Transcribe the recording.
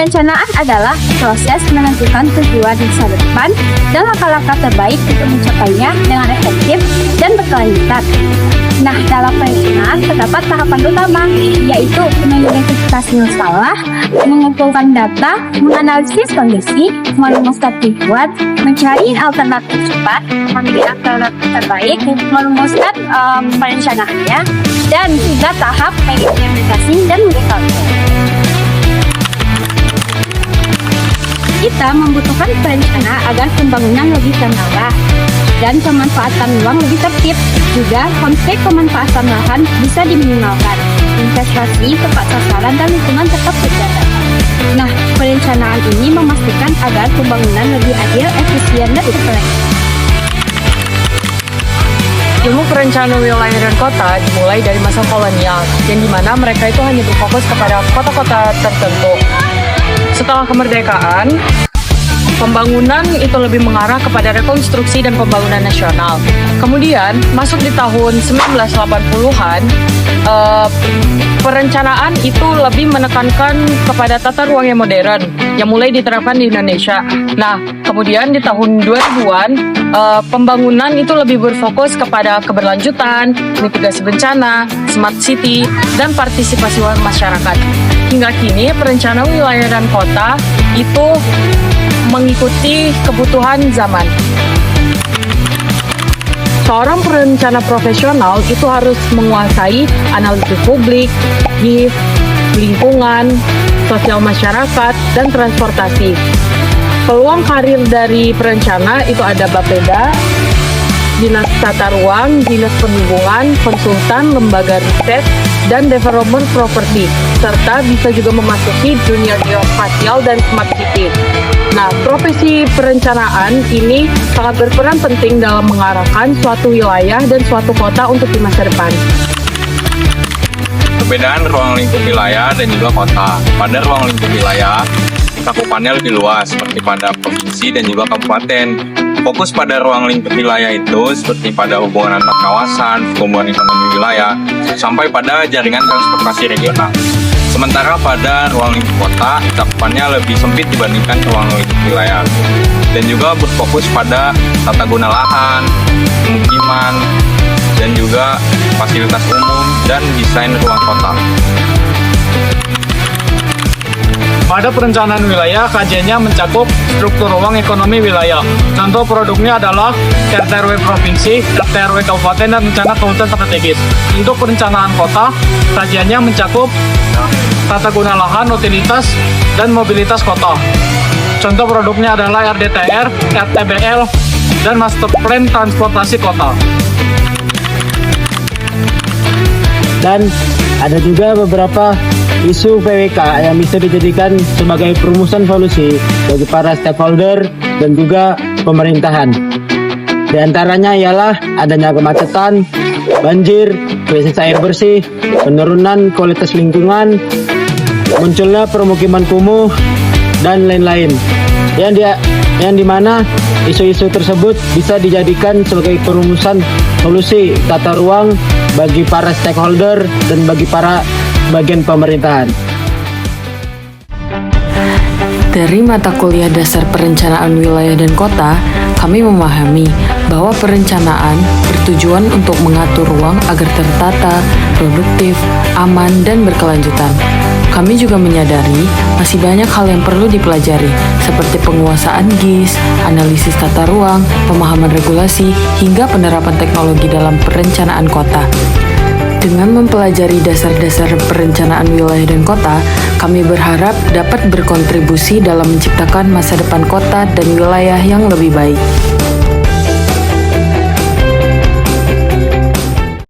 Perencanaan adalah proses menentukan tujuan masa depan dan langkah-langkah terbaik untuk mencapainya dengan efektif dan berkelanjutan. Nah, dalam perencanaan terdapat tahapan utama, yaitu mengidentifikasi masalah, mengumpulkan data, menganalisis kondisi, merumuskan tujuan, mencari alternatif cepat, memilih alternatif terbaik, merumuskan perencanaannya, dan juga tahap mengimplementasi dan mengevaluasi. Kita membutuhkan perencana agar pembangunan lebih terarah dan pemanfaatan ruang lebih tertib. Juga konflik pemanfaatan lahan bisa diminimalkan, investasi tepat sasaran dan lingkungan tetap terjaga. Nah, perencanaan ini memastikan agar pembangunan lebih adil, efisien, dan berkelanjutan. Ilmu perencanaan wilayah dan kota dimulai dari masa kolonial, yang dimana mereka itu hanya berfokus kepada kota-kota tertentu. Setelah kemerdekaan, pembangunan itu lebih mengarah kepada rekonstruksi dan pembangunan nasional. Kemudian, masuk di tahun 1980-an, perencanaan itu lebih menekankan kepada tata ruang yang modern, yang mulai diterapkan di Indonesia. Nah, kemudian di tahun 2000-an, pembangunan itu lebih berfokus kepada keberlanjutan, mitigasi bencana, smart city, dan partisipasi masyarakat. Hingga kini, perencanaan wilayah dan kota itu mengikuti kebutuhan zaman. Seorang perencana profesional itu harus menguasai analisis publik, GIS, lingkungan, sosial masyarakat, dan transportasi. Peluang karir dari perencana itu ada Bapeda, Dinas Tata Ruang, Dinas Perhubungan, konsultan, lembaga riset, dan development property, serta bisa juga memasuki dunia geospasial dan smart city. Nah, profesi perencanaan ini sangat berperan penting dalam mengarahkan suatu wilayah dan suatu kota untuk di masa depan. Perbedaan ruang lingkup wilayah dan juga kota. Pada ruang lingkup wilayah, cakupannya lebih luas seperti pada provinsi dan juga kabupaten. Fokus pada ruang lingkup wilayah itu seperti pada hubungan antar kawasan, pertumbuhan ekonomi wilayah, sampai pada jaringan transportasi regional. Sementara pada ruang lingkup kota, cakupannya lebih sempit dibandingkan ruang lingkup wilayah. Dan juga berfokus pada tata guna lahan, pemukiman, dan juga fasilitas umum dan desain ruang kota. Pada perencanaan wilayah, kajiannya mencakup struktur ruang ekonomi wilayah. Contoh produknya adalah RT/RW provinsi, RT/RW kabupaten, dan rencana kehutan strategis. Untuk perencanaan kota, kajiannya mencakup tata guna lahan, utilitas, dan mobilitas kota. Contoh produknya adalah RDTR, RTBL, dan Master Plan Transportasi Kota. Dan ada juga beberapa isu PWK yang bisa dijadikan sebagai perumusan solusi bagi para stakeholder dan juga pemerintahan. Di antaranya ialah adanya kemacetan, banjir, krisis air bersih, penurunan kualitas lingkungan, munculnya permukiman kumuh, dan lain-lain. Yang dimana isu-isu tersebut bisa dijadikan sebagai perumusan solusi tata ruang bagi para stakeholder dan bagi para bagian pemerintahan. Dari mata kuliah dasar perencanaan wilayah dan kota, kami memahami bahwa perencanaan bertujuan untuk mengatur ruang agar tertata, produktif, aman, dan berkelanjutan. Kami juga menyadari masih banyak hal yang perlu dipelajari, seperti penguasaan GIS, analisis tata ruang, pemahaman regulasi, hingga penerapan teknologi dalam perencanaan kota. Dengan mempelajari dasar-dasar perencanaan wilayah dan kota, kami berharap dapat berkontribusi dalam menciptakan masa depan kota dan wilayah yang lebih baik.